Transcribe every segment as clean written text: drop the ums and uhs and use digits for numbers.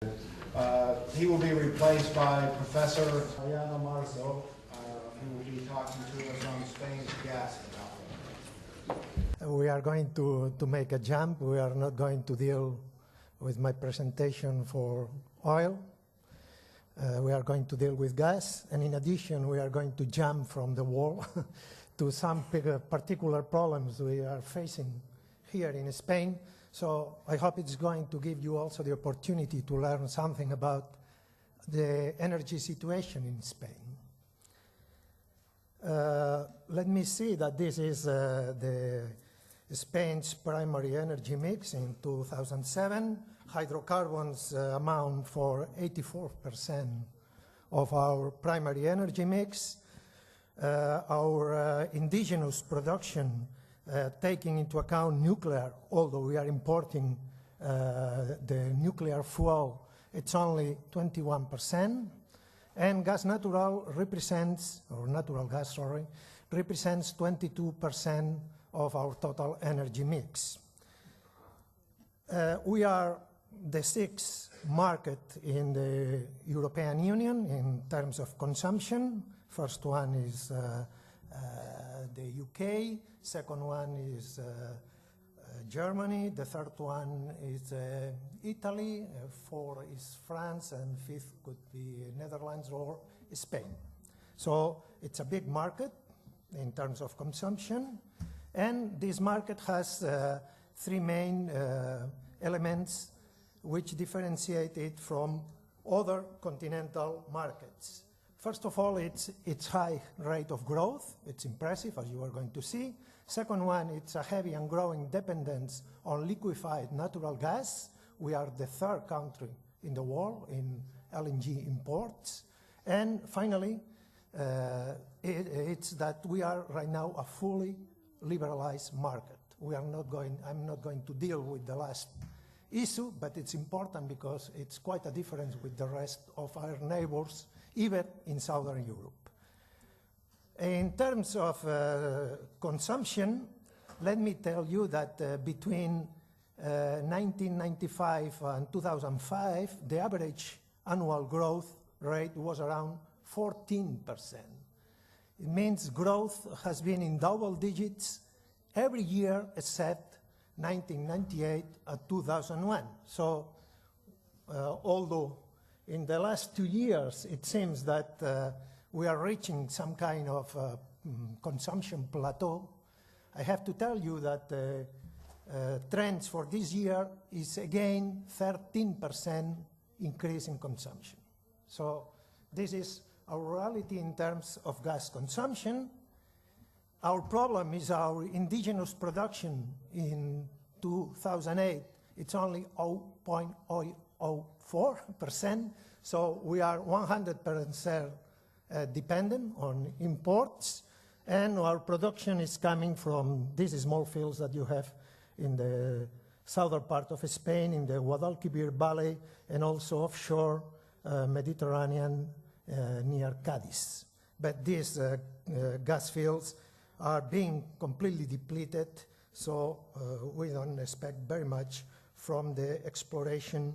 He will be replaced by Professor Mariano Marzo, who will be talking to us on Spain's gas development. We are going to make a jump. We are not going to deal with my presentation for oil. We are going to deal with gas, and in addition, we are going to jump from the wall to some particular problems we are facing here in Spain. So I hope it's going to give you also the opportunity to learn something about the energy situation in Spain. Let me see that this is the Spain's primary energy mix in 2007. Hydrocarbons amount for 84% of our primary energy mix. Our indigenous production, taking into account nuclear, although we are importing the nuclear fuel, it's only 21%. And gas natural represents, or natural gas, sorry, represents 22% of our total energy mix. We are the sixth market in the European Union in terms of consumption. First one is the UK, second one is Germany, the third one is Italy, four is France, and fifth could be Netherlands or Spain. So it's a big market in terms of consumption, and this market has three main elements which differentiate it from other continental markets. First of all, it's high rate of growth. It's impressive, as you are going to see. Second one, it's a heavy and growing dependence on liquefied natural gas. We are the third country in the world in LNG imports. And finally, it's that we are right now a fully liberalized market. I'm not going to deal with the last issue, but it's important because it's quite a difference with the rest of our neighbors, even in Southern Europe. In terms of consumption, let me tell you that between 1995 and 2005, the average annual growth rate was around 14%. It means growth has been in double digits every year except 1998 and 2001. So although in the last 2 years it seems that we are reaching some kind of consumption plateau, I have to tell you that the trends for this year is again 13% increase in consumption. So this is our reality in terms of gas consumption. Our problem is our indigenous production in 2008. It's only 0.004%, so we are 100% dependent on imports, and our production is coming from these small fields that you have in the southern part of Spain, in the Guadalquivir Valley, and also offshore Mediterranean near Cadiz. But these gas fields are being completely depleted, so we don't expect very much from the exploration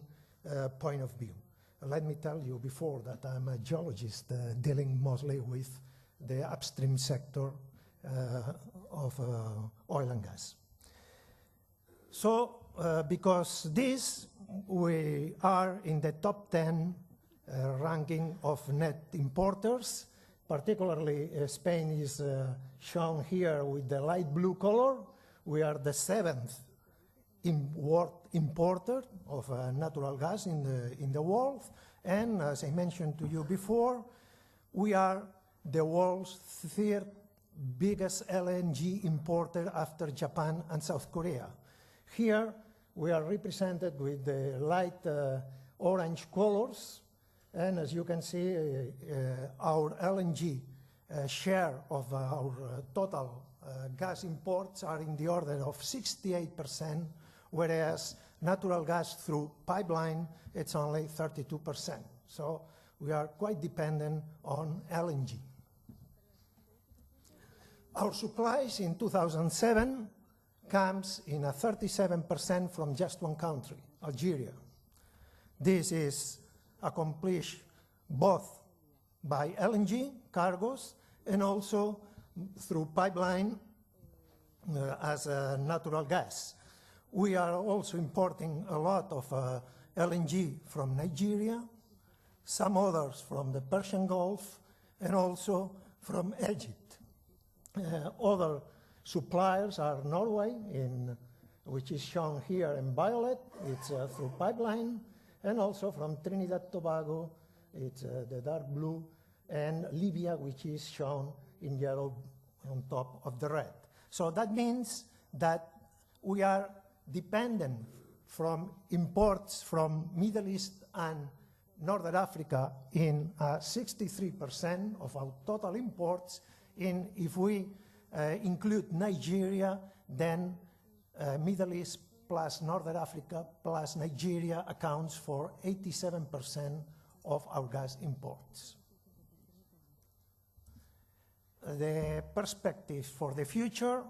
point of view. Let me tell you before that I'm a geologist dealing mostly with the upstream sector of oil and gas. So because this, we are in the top 10 ranking of net importers. Particularly, Spain is shown here with the light blue color. We are the 7th importer of natural gas in the world. And as I mentioned to you before, we are the world's 3rd biggest LNG importer after Japan and South Korea. Here, we are represented with the light orange colors. And as you can see, our LNG share of our total gas imports are in the order of 68%, whereas natural gas through pipeline, it's only 32%. So we are quite dependent on LNG. Our supplies in 2007 comes in a 37% from just one country, Algeria. This is accomplished both by LNG cargoes and also through pipeline as natural gas. We are also importing a lot of LNG from Nigeria, some others from the Persian Gulf, and also from Egypt. Other suppliers are Norway, which is shown here in violet, it's through pipeline, and also from Trinidad Tobago, it's the dark blue, and Libya, which is shown in yellow on top of the red. So that means that we are dependent from imports from Middle East and Northern Africa in 63% of our total imports. If we include Nigeria, then Middle East plus Northern Africa plus Nigeria accounts for 87% of our gas imports. The perspectives for the future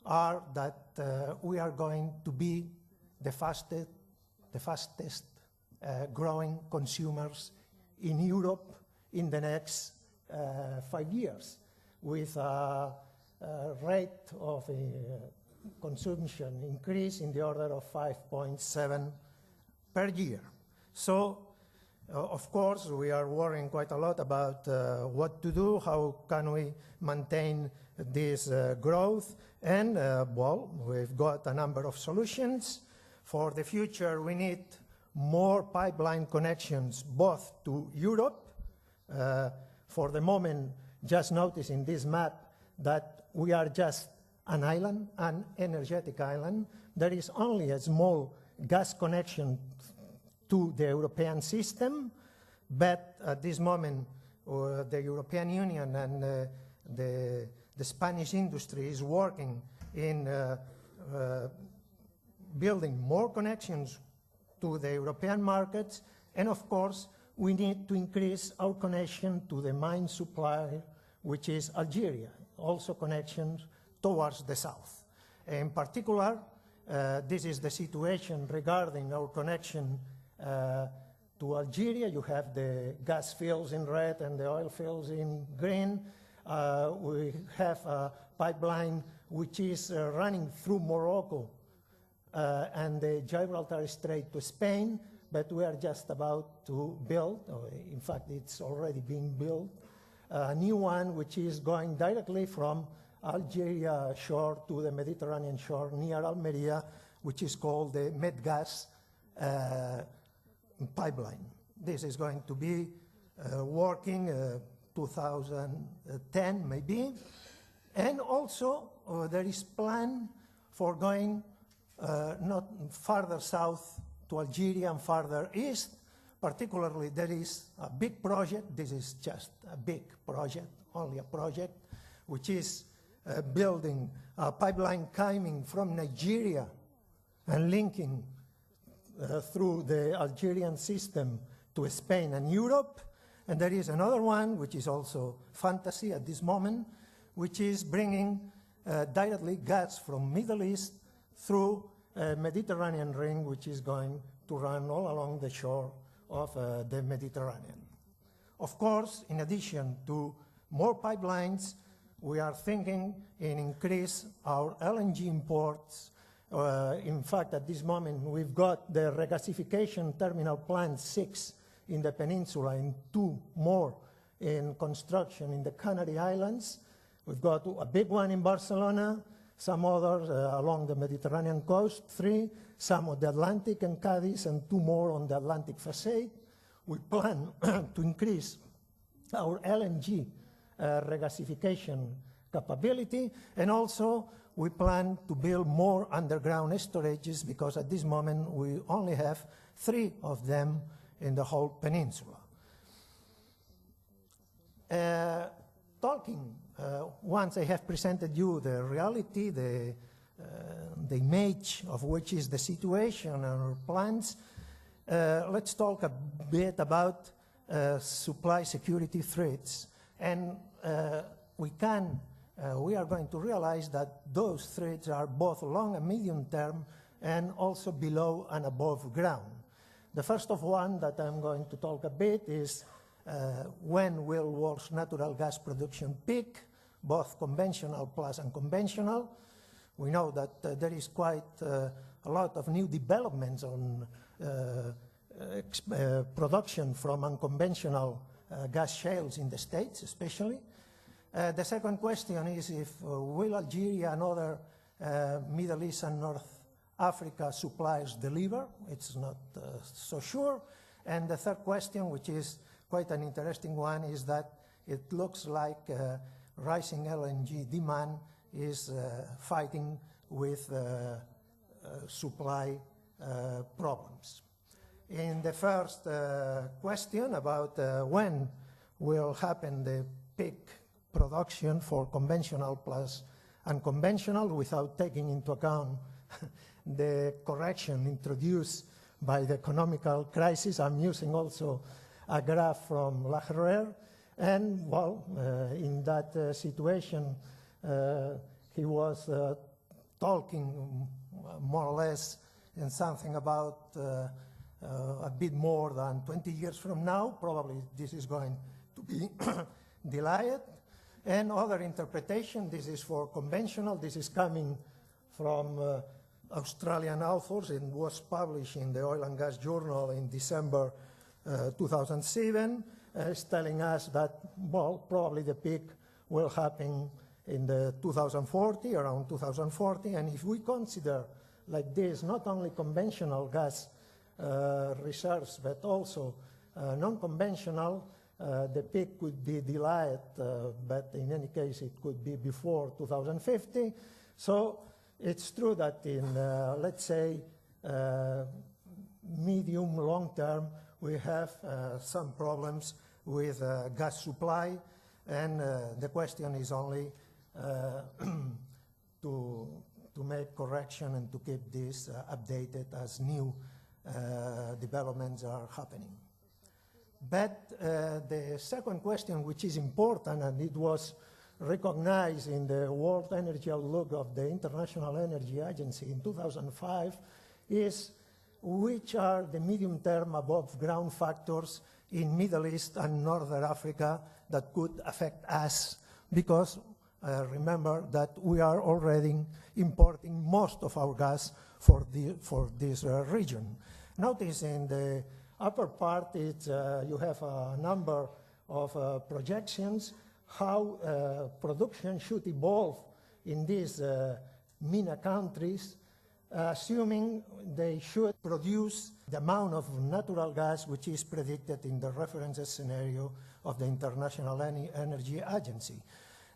are that we are going to be the fastest growing consumers in Europe in the next 5 years, with a rate of consumption increase in the order of 5.7 per year. So, of course, we are worrying quite a lot about what to do, how can we maintain this growth, and well, we've got a number of solutions. For the future, we need more pipeline connections both to Europe. For the moment, just notice in this map that we are just an island, an energetic island. There is only a small gas connection to the European system, but at this moment, the European Union and the Spanish industry is working in building more connections to the European markets, and of course, we need to increase our connection to the main supplier, which is Algeria, also connections towards the south. In particular, this is the situation regarding our connection to Algeria. You have the gas fields in red and the oil fields in green. We have a pipeline which is running through Morocco and the Gibraltar Strait to Spain, but we are just about to build, or in fact it's already being built, a new one which is going directly from Algeria shore to the Mediterranean shore near Almeria, which is called the Medgas pipeline. This is going to be working 2010 maybe, and also there is plan for going not farther south to Algeria and farther east. Particularly, there is a big project. This is just a big project, only a project, which is building a pipeline coming from Nigeria and linking through the Algerian system to Spain and Europe. And there is another one, which is also fantasy at this moment, which is bringing directly gas from Middle East through a Mediterranean ring, which is going to run all along the shore of the Mediterranean. Of course, in addition to more pipelines, we are thinking in increase our LNG imports. In fact, at this moment, we've got the regasification terminal plant 6 in the peninsula and 2 more in construction in the Canary Islands. We've got a big one in Barcelona, some others along the Mediterranean coast, 3, some on the Atlantic and Cadiz, and 2 more on the Atlantic facade. We plan to increase our LNG regasification capability, and also we plan to build more underground storages, because at this moment we only have 3 of them in the whole peninsula. Once I have presented you the reality, the image of which is the situation and our plans, let's talk a bit about supply security threats. And we are going to realize that those threats are both long and medium term, and also below and above ground. The first of one that I'm going to talk a bit is when will world's natural gas production peak, both conventional plus unconventional. We know that there is quite a lot of new developments on production from unconventional gas shales in the States, especially. The second question is if will Algeria and other Middle East and North Africa suppliers deliver? It's not so sure. And the third question, which is quite an interesting one, is that it looks like rising LNG demand is fighting with supply problems. In the first question about when will happen the peak production for conventional plus unconventional without taking into account the correction introduced by the economical crisis. I'm using also a graph from Laherrère, and well, in that situation, he was talking more or less in something about a bit more than 20 years from now. Probably this is going to be delayed. And other interpretation, this is for conventional, this is coming from Australian authors and was published in the Oil and Gas Journal in December 2007. It's telling us that, well, probably the peak will happen in the 2040, around 2040. And if we consider like this, not only conventional gas reserves, but also non-conventional, the peak could be delayed, but in any case, it could be before 2050. So it's true that in, let's say, medium, long term, we have some problems with gas supply, and the question is only to make correction and to keep this updated as new developments are happening. But the second question, which is important, and it was recognized in the World Energy Outlook of the International Energy Agency in 2005, is which are the medium-term above-ground factors in Middle East and Northern Africa that could affect us, because remember that we are already importing most of our gas for this region. Notice in the upper part, you have a number of projections how production should evolve in these MENA countries, assuming they should produce the amount of natural gas which is predicted in the reference scenario of the International Energy Agency.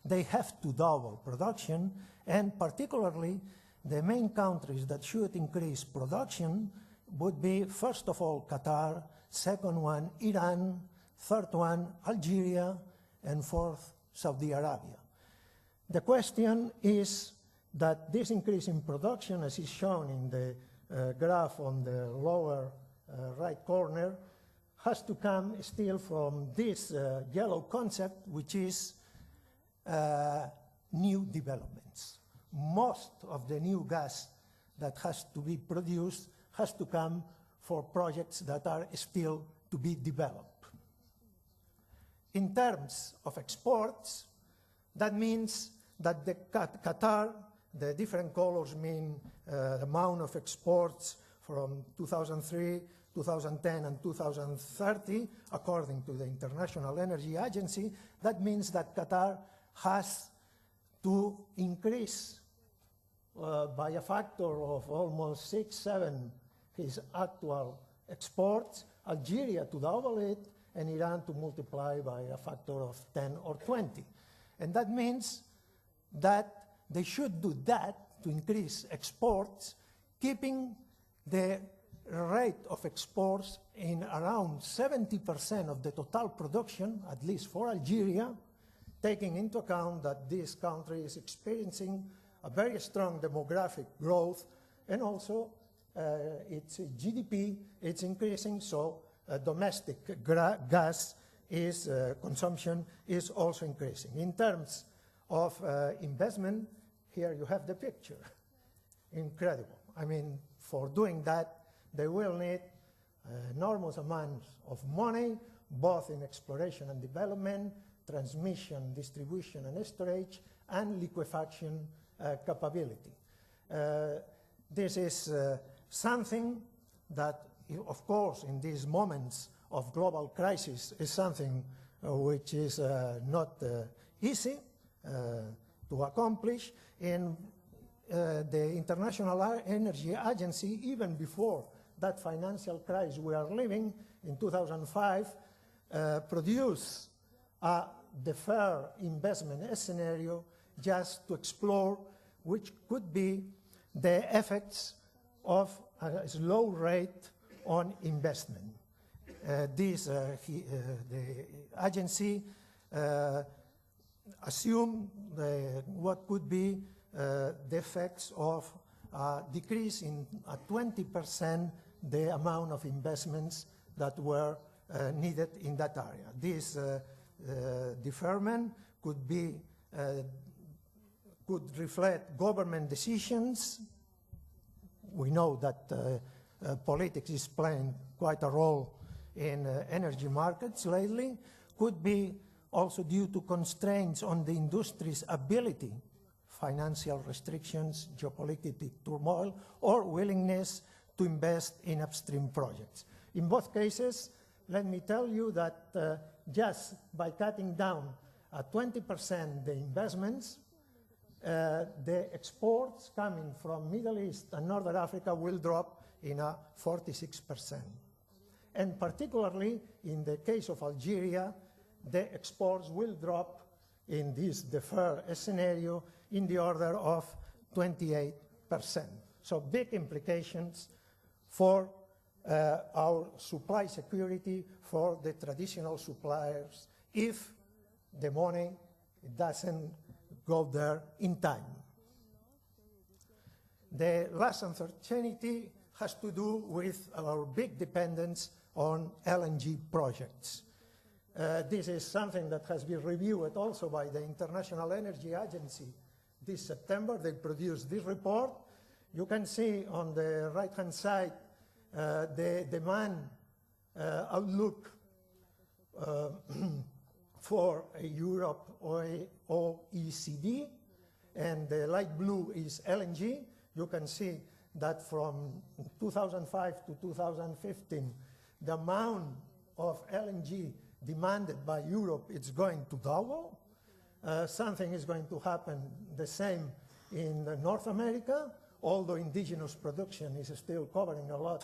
They have to double production, and particularly the main countries that should increase production would be, first of all, Qatar, second one, Iran, third one, Algeria, and fourth, Saudi Arabia. The question is that this increase in production, as is shown in the graph on the lower right corner, has to come still from this yellow concept, which is new developments. Most of the new gas that has to be produced has to come for projects that are still to be developed. In terms of exports, that means that the Qatar, the different colors mean the amount of exports from 2003, 2010, and 2030, according to the International Energy Agency. That means that Qatar has to increase by a factor of almost 6, 7 his actual exports, Algeria to double it, and Iran to multiply by a factor of 10 or 20. And that means that they should do that to increase exports, keeping the rate of exports in around 70% of the total production, at least for Algeria, taking into account that this country is experiencing a very strong demographic growth, and also its GDP, it's increasing, so domestic gas is, consumption is also increasing. In terms of investment, here you have the picture. Incredible. I mean, for doing that, they will need enormous amounts of money, both in exploration and development, transmission, distribution and storage, and liquefaction capability. This is something that, of course, in these moments of global crisis is something which is not easy to accomplish. And the International Energy Agency, even before that financial crisis we are living in 2005, produced a deferred investment scenario just to explore which could be the effects of a slow rate on investment. The agency assumed what could be the effects of a decrease in 20% the amount of investments that were needed in that area. This deferment could reflect government decisions. We know that politics is playing quite a role in energy markets lately. Could be also due to constraints on the industry's ability, financial restrictions, geopolitical turmoil, or willingness to invest in upstream projects. In both cases, let me tell you that just by cutting down 20% the investments, the exports coming from Middle East and Northern Africa will drop in 46%. And particularly in the case of Algeria, the exports will drop in this deferred scenario in the order of 28%. So big implications for our supply security for the traditional suppliers if the money doesn't go there in time. The last uncertainty has to do with our big dependence on LNG projects. This is something that has been reviewed also by the International Energy Agency this September. They produced this report. You can see on the right-hand side the demand outlook for Europe or OECD, and the light blue is LNG. You can see that from 2005 to 2015, the amount of LNG demanded by Europe is going to double. Something is going to happen the same in North America, although indigenous production is still covering a lot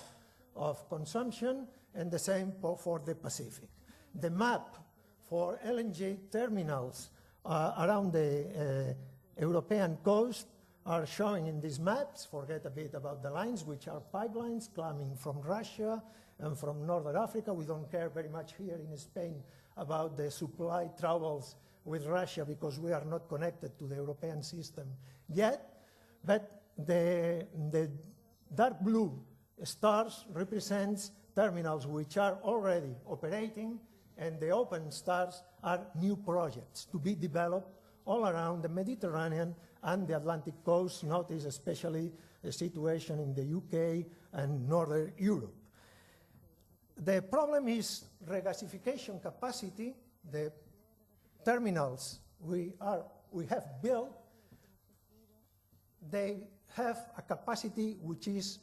of consumption, and the same for the Pacific. The map for LNG terminals around the European coast are showing in these maps. Forget a bit about the lines, which are pipelines coming from Russia and from Northern Africa. We don't care very much here in Spain about the supply troubles with Russia because we are not connected to the European system yet. But the dark blue stars represents terminals which are already operating, and the open stars are new projects to be developed all around the Mediterranean and the Atlantic coast. Notice especially the situation in the UK and Northern Europe. The problem is regasification capacity. The terminals we have built, they have a capacity which is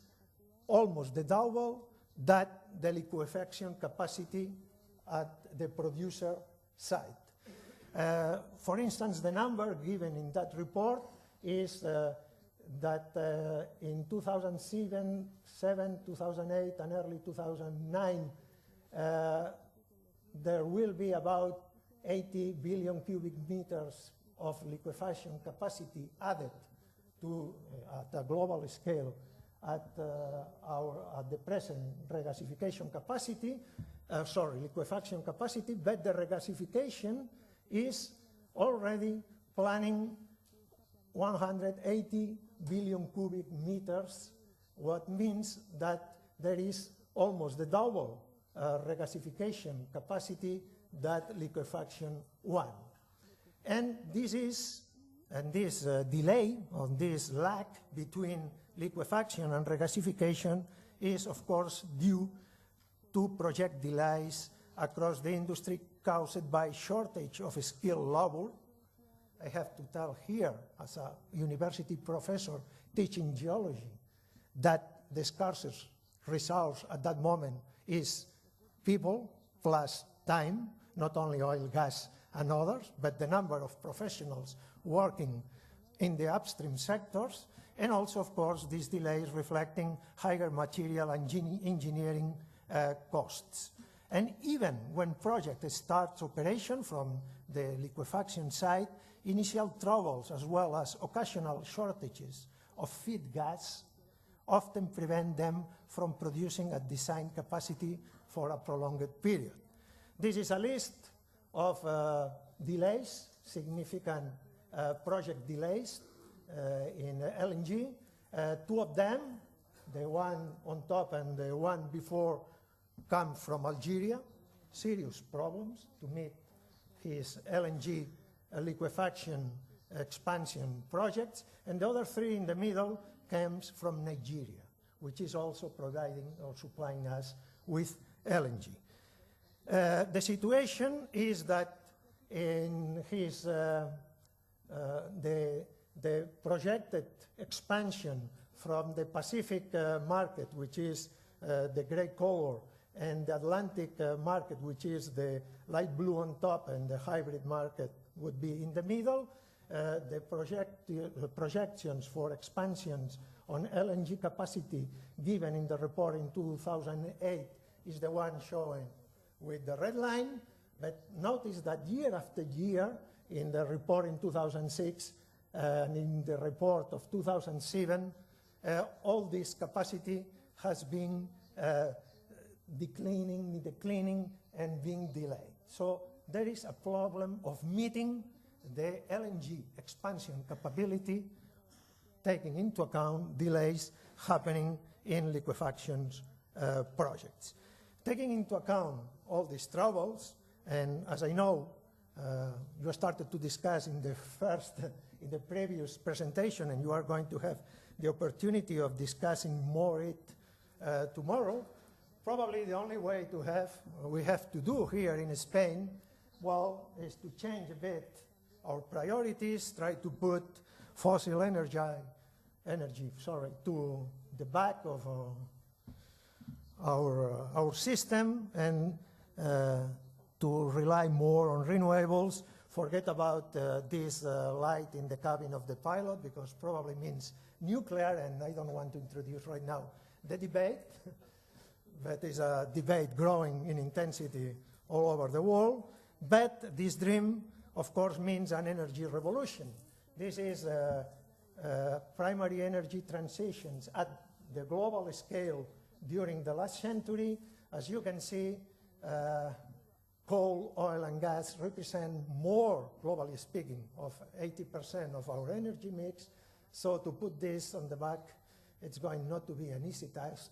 almost the double that the liquefaction capacity at the producer side. For instance, the number given in that report is that in 2007, 2008, and early 2009, there will be about 80 billion cubic meters of liquefaction capacity added to, at a global scale, at the present regasification capacity, liquefaction capacity, but the regasification is already planning 180 billion cubic meters, what means that there is almost the double regasification capacity that liquefaction one. And this delay, or this lag between liquefaction and regasification is, of course, due to project delays across the industry caused by shortage of skilled labor. I have to tell here, as a university professor teaching geology, that the scarcest resource at that moment is people plus time, not only oil, gas, and others, but the number of professionals working in the upstream sectors, and also, of course, these delays reflecting higher material and engineering costs. And even when project starts operation from the liquefaction site, initial troubles as well as occasional shortages of feed gas often prevent them from producing at design capacity for a prolonged period. This is a list of delays, significant project delays in LNG. Two of them, the one on top and the one before, come from Algeria. Serious problems to meet his LNG liquefaction expansion projects. And the other three in the middle comes from Nigeria, which is also providing or supplying us with LNG. The situation is that in his the projected expansion from the Pacific market, which is the gray color, and the Atlantic market, which is the light blue on top, and the hybrid market would be in the middle. The projections for expansions on LNG capacity given in the report in 2008 is the one showing with the red line. But notice that year after year, in the report in 2006 and in the report of 2007, all this capacity has been declining and being delayed. So there is a problem of meeting the LNG expansion capability, taking into account delays happening in liquefaction projects. Taking into account all these troubles, and as I know, you started to discuss in the previous presentation, and you are going to have the opportunity of discussing more it tomorrow. Probably the only way we have to do here in Spain, well, is to change a bit our priorities, try to put fossil energy to the back of our system, and to rely more on renewables. Forget about this light in the cabin of the pilot, because probably means nuclear, and I don't want to introduce right now the debate, but it's a debate growing in intensity all over the world. But this dream, of course, means an energy revolution. This is primary energy transitions at the global scale during the last century. As you can see, coal, oil, and gas represent more, globally speaking, of 80% of our energy mix. So to put this on the back, it's going not to be an easy task.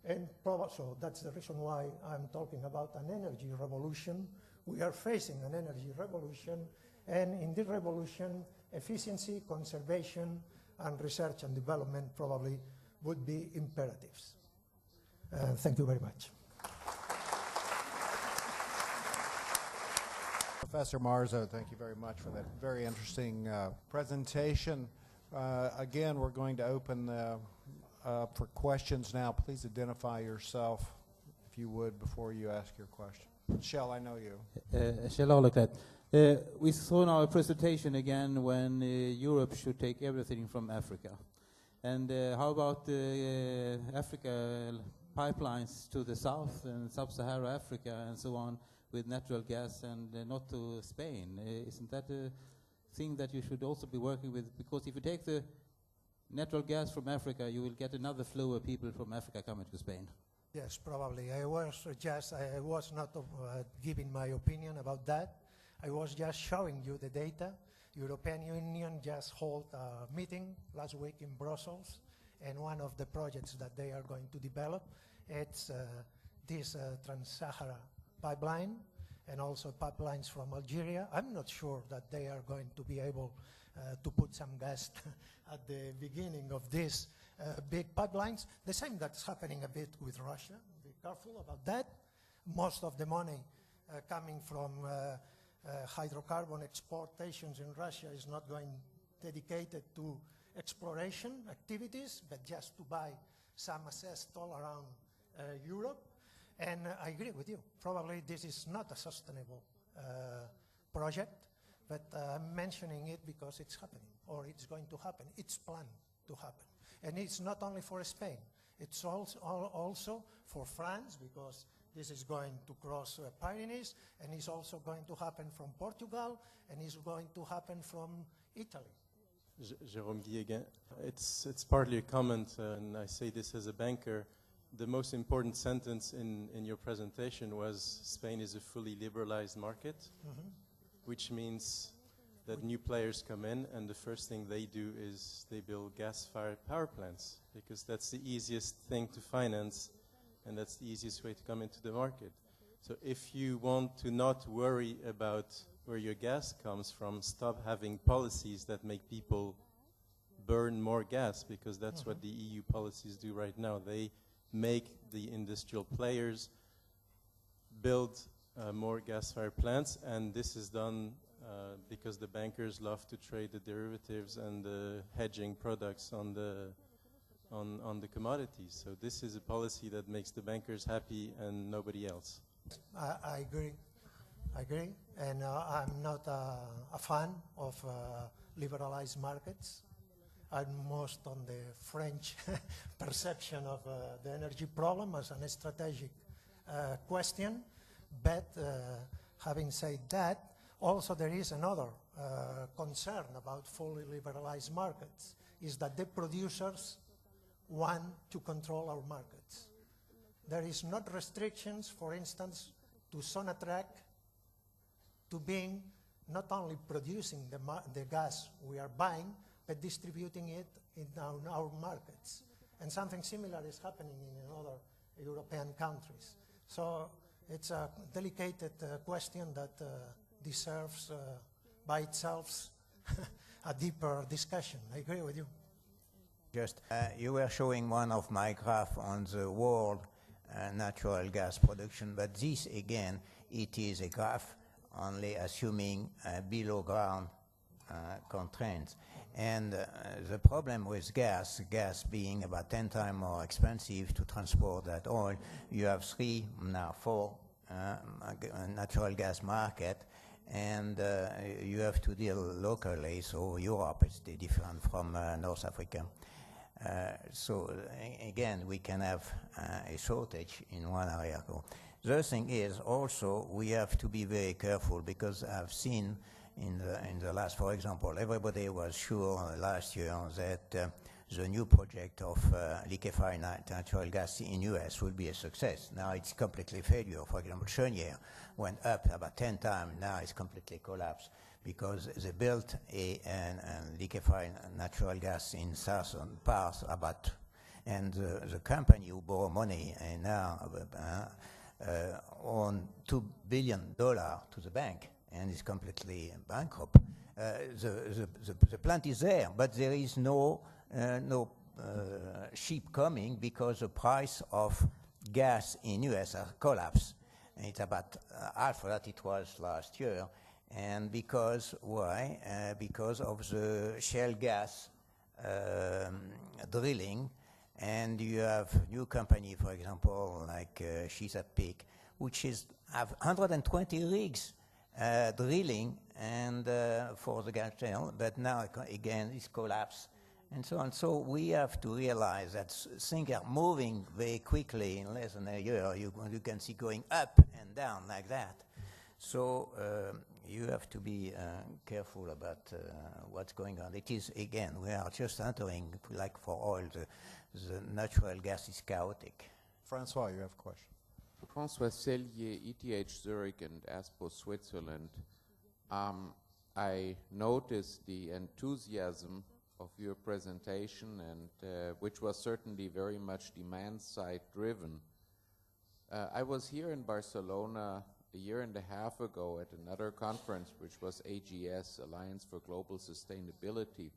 And so that's the reason why I'm talking about an energy revolution. We are facing an energy revolution, and in this revolution, efficiency, conservation, and research and development probably would be imperatives. Thank you very much. Professor Marzo, thank you very much for that very interesting presentation. Again, we're going to open for questions now. Please identify yourself, if you would, before you ask your question. Shell, I know you. Shell Arlecret. We saw in our presentation again when Europe should take everything from Africa. And how about Africa pipelines to the south and sub-Sahara Africa and so on with natural gas, and not to Spain? Isn't that a thing that you should also be working with? Because if you take the natural gas from Africa, you will get another flow of people from Africa coming to Spain. Yes, probably. I was not giving my opinion about that. I was just showing you the data. European Union just held a meeting last week in Brussels, and one of the projects that they are going to develop, it's this Trans-Sahara pipeline, and also pipelines from Algeria. I'm not sure that they are going to be able to put some gas at the beginning of these big pipelines. The same that's happening a bit with Russia. Be careful about that. most of the money coming from hydrocarbon exportations in Russia is not going dedicated to exploration activities, but just to buy some assets all around Europe. And I agree with you. Probably this is not a sustainable project, but I'm mentioning it because it's happening, or it's going to happen. It's planned to happen. And it's not only for Spain. It's also for France, because this is going to cross Pyrenees, and it's also going to happen from Portugal, and it's going to happen from Italy. Jérôme Guy again. It's partly a comment, and I say this as a banker. The most important sentence in your presentation was Spain is a fully liberalized market, which means that new players come in, and the first thing they do is they build gas-fired power plants, because that's the easiest thing to finance, and that's the easiest way to come into the market. So if you want to not worry about where your gas comes from, stop having policies that make people burn more gas, because that's what the EU policies do right now. They make the industrial players build more gas-fired plants, and this is done because the bankers love to trade the derivatives and the hedging products on the commodities. So this is a policy that makes the bankers happy and nobody else. I agree. I agree. And I'm not a fan of liberalized markets. I'm most on the French perception of the energy problem as a strategic question. But having said that, also there is another concern about fully liberalized markets, is that the producers want to control our markets. There is not restrictions, for instance, to Sonatrach to being not only producing the gas we are buying, but distributing it in our markets. And something similar is happening in other European countries. So it's a delicate question that deserves by itself a deeper discussion. I agree with you. Just, you were showing one of my graphs on the world natural gas production, but this again, it is a graph only assuming below ground constraints. And the problem with gas being about 10 times more expensive to transport that oil, you have 4 natural gas market, and you have to deal locally, so Europe is different from North Africa. So again, we can have a shortage in one area. The other thing is also we have to be very careful, because I've seen in the last, for example, everybody was sure last year that the new project of liquefied natural gas in US will be a success. Now it's completely failure. For example, Cheniere went up about 10 times. Now it's completely collapsed because they built a liquefied natural gas in southern parts and the company who borrowed money and now own $2 billion to the bank and is completely bankrupt. The plant is there, but there is no ship coming because the price of gas in US has collapsed. It's about half of that it was last year. And because, why? Because of the shale gas drilling. And you have new company, for example, like Chesapeake, which have 120 rigs drilling and for the gas shale, but now again it's collapsed and so on. So we have to realize that things are moving very quickly in less than a year. You can see going up and down like that. So you have to be careful about what's going on. It is, again, we are just entering, like for oil, the natural gas is chaotic. Francois, you have a question. François Sellier, ETH Zurich and ASPO Switzerland. I noticed the enthusiasm of your presentation, and which was certainly very much demand-side driven. I was here in Barcelona a year and a half ago at another conference, which was AGS, Alliance for Global Sustainability.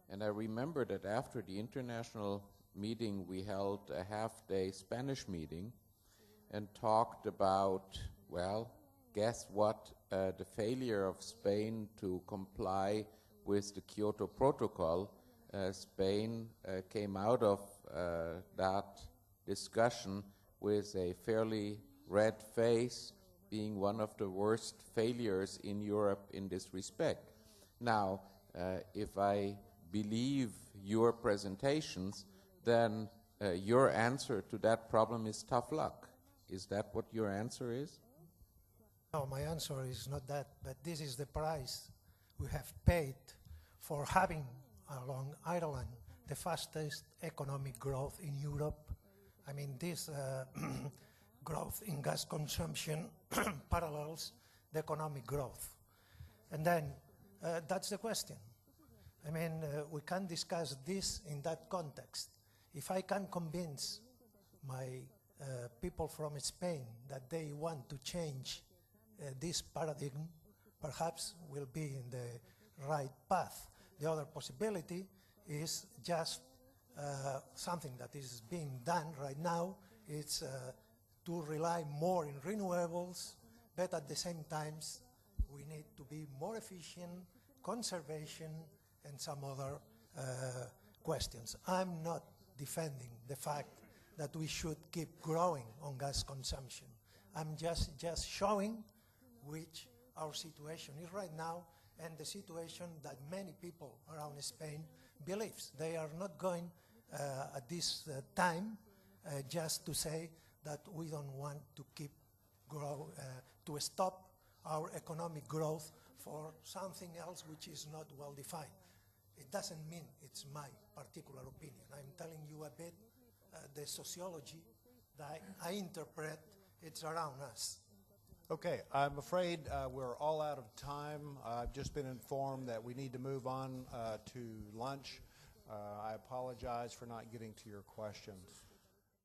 And I remember that after the international meeting, we held a half-day Spanish meeting, and talked about, well, guess what? The failure of Spain to comply with the Kyoto Protocol. Spain came out of that discussion with a fairly red face, being one of the worst failures in Europe in this respect. Now, if I believe your presentations, then your answer to that problem is tough luck. Is that what your answer is? No, my answer is not that, but this is the price we have paid for having along Ireland the fastest economic growth in Europe. I mean, this growth in gas consumption parallels the economic growth. And then that's the question. I mean, we can discuss this in that context. If I can convince my people from Spain that they want to change this paradigm, perhaps we'll be in the right path. The other possibility is just something that is being done right now. It's to rely more in renewables, but at the same time, we need to be more efficient, conservation, and some other questions. I'm not defending the fact that we should keep growing on gas consumption. I'm just showing which our situation is right now and the situation that many people around Spain believes. They are not going at this time just to say that we don't want to keep to stop our economic growth for something else which is not well defined. It doesn't mean it's my particular opinion. I'm telling you a bit the sociology that I interpret it's around us. Okay, I'm afraid we're all out of time. I've just been informed that we need to move on to lunch. I apologize for not getting to your questions.